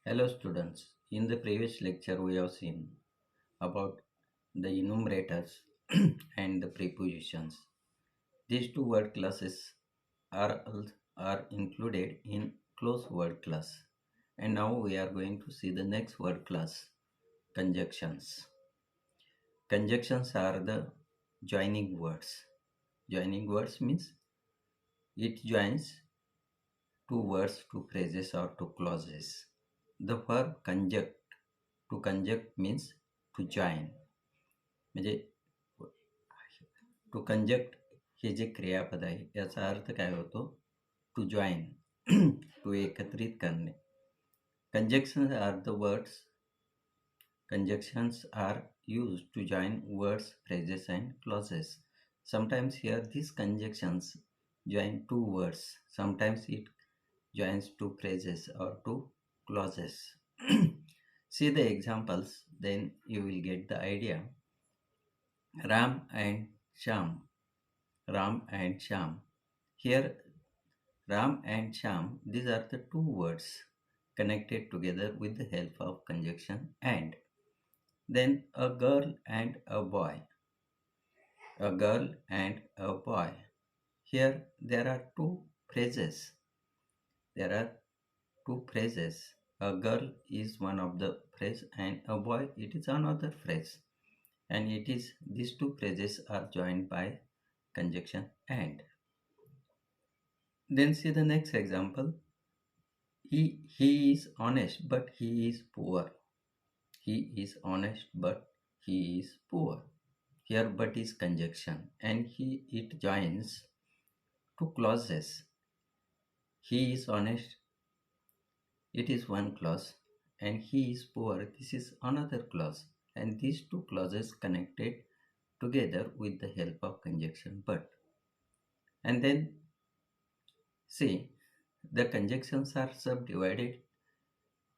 Hello students, in the previous lecture we have seen about the enumerators and the prepositions. These two word classes are included in close word class. And now we are going to see the next word class, conjunctions. Conjunctions are the joining words. Joining words means it joins two words, two phrases or two clauses. The verb conjunct, to conjunct means to join. म्हणजे to कंजक्ट हे जे क्रियापद आहे याचा अर्थ काय होतो? To join, to एकत्रित करणे. Conjunctions are the words, conjunctions are used to join words, phrases and clauses. Sometimes here these conjunctions join two words, sometimes it joins two phrases or two clauses. See the examples, then you will get the idea. Ram and Sham. Ram and Sham. Here, Ram and Sham, these are the two words connected together with the help of conjunction and. Then a girl and a boy. A girl and a boy. Here, there are two phrases. There are two phrases. A girl is one of the phrase and a boy it is another phrase. And it is these two phrases are joined by conjunction and. Then see the next example. He is honest, but he is poor. He is honest, but he is poor. Here, but is conjunction, and it joins two clauses. He is honest, it is one clause, and he is poor, this is another clause. And these two clauses connected together with the help of conjunction but. And then see, the conjunctions are subdivided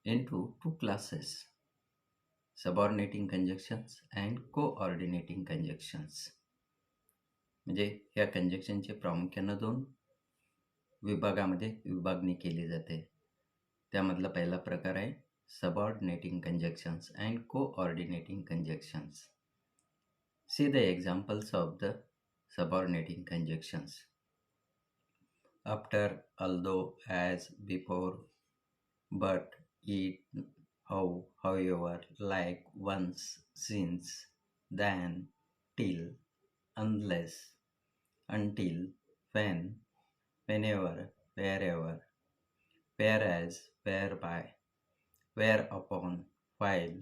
into two classes, subordinating conjunctions and coordinating conjunctions. म्हणजे या कंजक्शनचे प्रामुख्यानं दोन विभागामध्ये विभागणी केली जाते. त्यामधला पहिला प्रकार आहे subordinating conjunctions and coordinating conjunctions. See the examples of the subordinating conjunctions. After, although, as, before, but, it, how, however, like, once, since, then, till, unless, until, when, whenever, wherever, whereas, whereby, whereupon, while,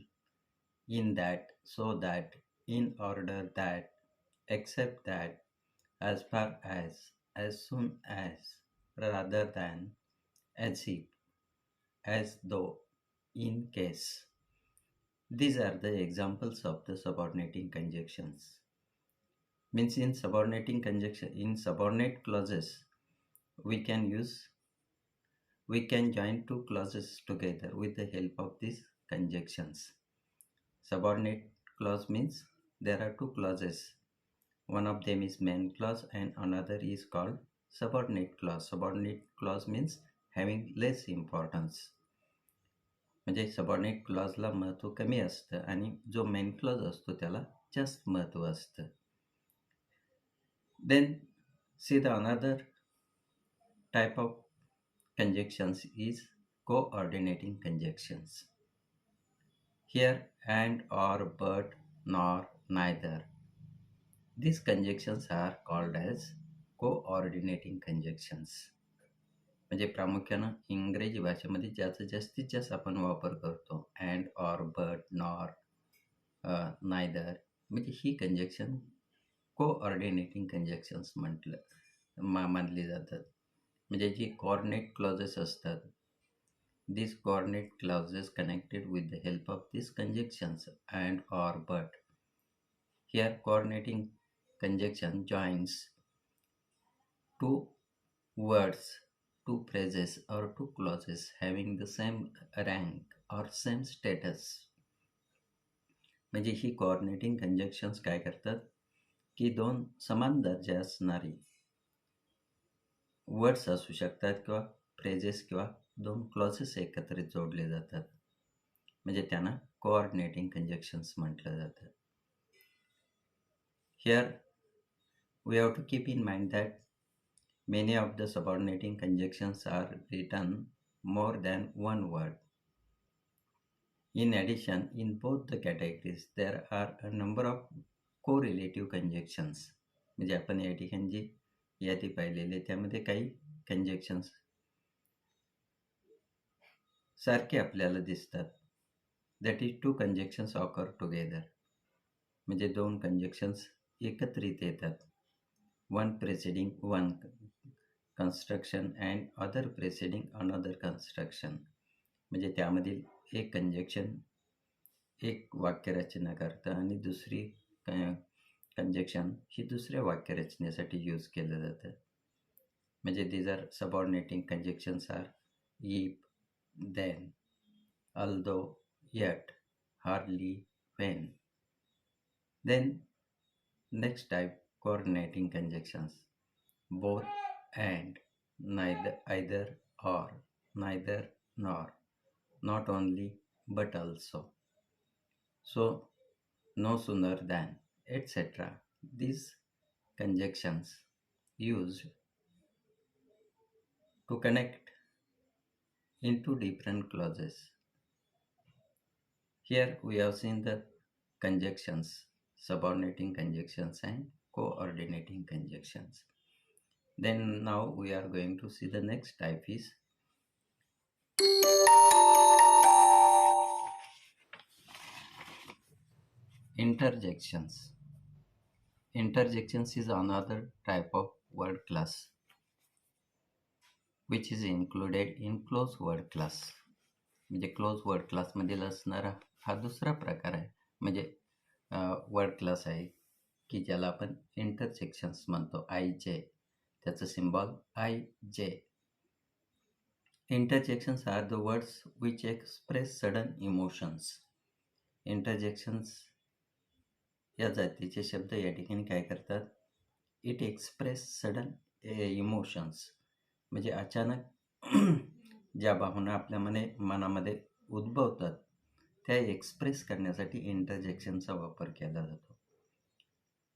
in that, so that, in order that, except that, as far as soon as, rather than, as if, as though, in case. These are the examples of the subordinating conjunctions. Means in subordinating conjunction, in subordinate clauses, we can join two clauses together with the help of these conjunctions. Subordinate clause means there are two clauses. One of them is main clause and another is called subordinate clause. Subordinate clause means having less importance. म्हणजे subordinate क्लॉजला महत्त्व कमी असतं आणि जो main clause असतो त्याला जास्त महत्त्व असतं. Then see the another type of conjunctions is coordinating conjunctions. Here, and, or, but, nor, neither. These conjunctions are called as coordinating conjunctions. म्हणजे प्रामुख्यानं इंग्रजी भाषेमध्ये ज्याचा जास्तीत जास्त आपण वापर करतो and, or, but, nor, neither, म्हणजे ही कंजक्शन कोऑर्डिनेटिंग कंजक्शन्स मानली जातात. म्हणजे जी कोऑर्डिनेट क्लॉजेस असतात, these coordinate clauses connected with the help of these conjunctions and, or, but. Here coordinating conjunction joins two words, two phrases or two clauses having the same rank or same status. म्हणजे ही coordinating कंजक्शन्स काय करतात की दोन समान दर्जा असणारी words असू शकतात किंवा फ्रेजेस किंवा दोन क्लॉजेस एकत्रित जोडले जातात, म्हणजे त्यांना कोऑर्डिनेटिंग कंजक्शन्स म्हटलं जातं. Here we have to keep in mind that many of the subordinating conjunctions are written more than one word. In addition, in both the categories, there are a number of correlative conjunctions. म्हणजे आपण या ठिकाणी जी यादी पाहिलेली त्यामध्ये काही कंजक्शन्स सारखे आपल्याला दिसतात. That is two conjunctions occur together, म्हणजे दोन कंजक्शन्स एकत्रित येतात. One preceding one construction and other preceding another construction, म्हणजे त्यामधील एक कंजक्शन एक वाक्यरचना करतं आणि दुसरी कंजक्शन ही दुसऱ्या वाक्यरचनेसाठी यूज केलं जातं. म्हणजे these are subordinating conjunctions are if, then, although, yet, hardly, when. Then next type, coordinating conjunctions. Both, and, neither, either, or, neither, nor, not only, but also. So, no sooner than, etc. These conjunctions used to connect into different clauses. Here we have seen the conjunctions, subordinating conjunctions and coordinating conjunctions. Then now we are going to see the next type is interjections. Interjections is another type of word class which is included in close word class. म्हणजे close word क्लासमधील असणारा हा दुसरा प्रकार आहे, म्हणजे word class आहे की ज्याला आपण इंटरजेक्शन्स म्हणतो. आय जे, त्याचं symbol I J. Interjections are the words which express sudden emotions. Interjections या जातीचे शब्द या ठिकाणी काय करतात, इट एक्सप्रेस सडन इमोशन्स, म्हणजे अचानक ज्या भावना आपल्या मनामध्ये उद्भवतात त्या एक्सप्रेस करण्यासाठी इंटरजेक्शनचा वापर केला जातो.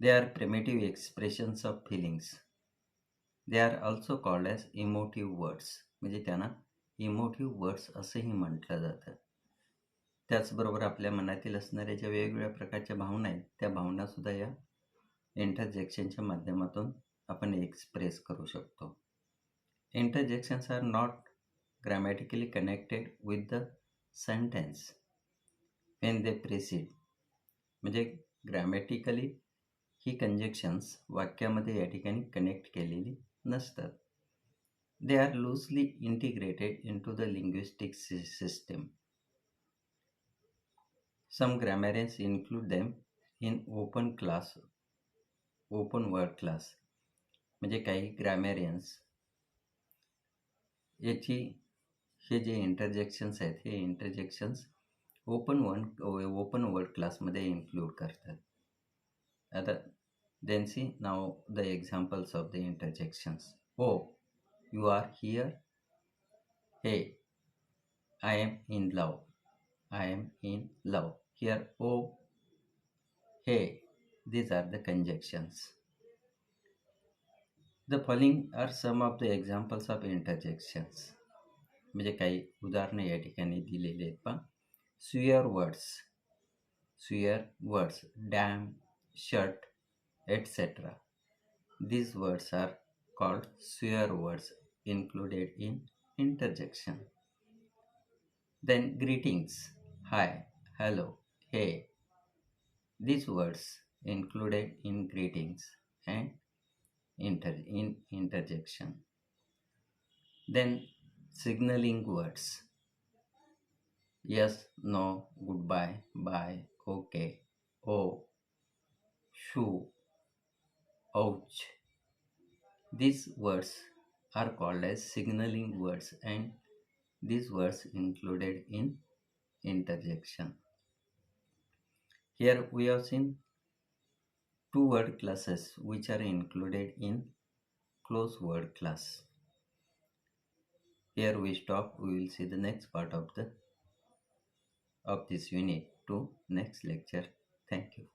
They are primitive expressions of feelings. They are also called as emotive words, म्हणजे त्यांना इमोटिव्ह वर्ड्स असंही म्हटलं जातं. त्याचबरोबर आपल्या मनातील असणाऱ्या ज्या वेगवेगळ्या प्रकारच्या भावना आहेत त्या भावनासुद्धा या इंटरजेक्शनच्या माध्यमातून आपण एक्सप्रेस करू शकतो. Interjections are not grammatically connected with the sentence when they precede. म्हणजे ग्रॅमॅटिकली ही कंजक्शन्स वाक्यामध्ये या ठिकाणी कनेक्ट केलेली नसतात. They are loosely integrated into the linguistic system. Some grammarians include them in open word class. म्हणजे काही grammarians याची हे जे इंटरजेक्शन्स आहेत हे इंटरजेक्शन्स ओपन वर्ड क्लासमध्ये इन्क्लूड करतात. आता देन सी नाव the examples of the interjections. Oh, you are here. Hey, I am in love. I am in love. Here oh, हे, these are the conjunctions. The following are some of the examples of interjections. म्हणजे काही उदाहरणं या ठिकाणी दिलेली आहेत पहा. Swear words, damn, shut, etcetera. These words are called swear words included in interjection. Then greetings, hi, hello, hey. These words included in greetings and in interjection. Then signaling words. Yes, no, goodbye, bye, okay, oh, shoo, ouch. These words are called as signaling words and these words included in interjection. Here we have seen two word classes which are included in close word class. Here we stop. We will see the next part of this unit to next lecture. Thank you.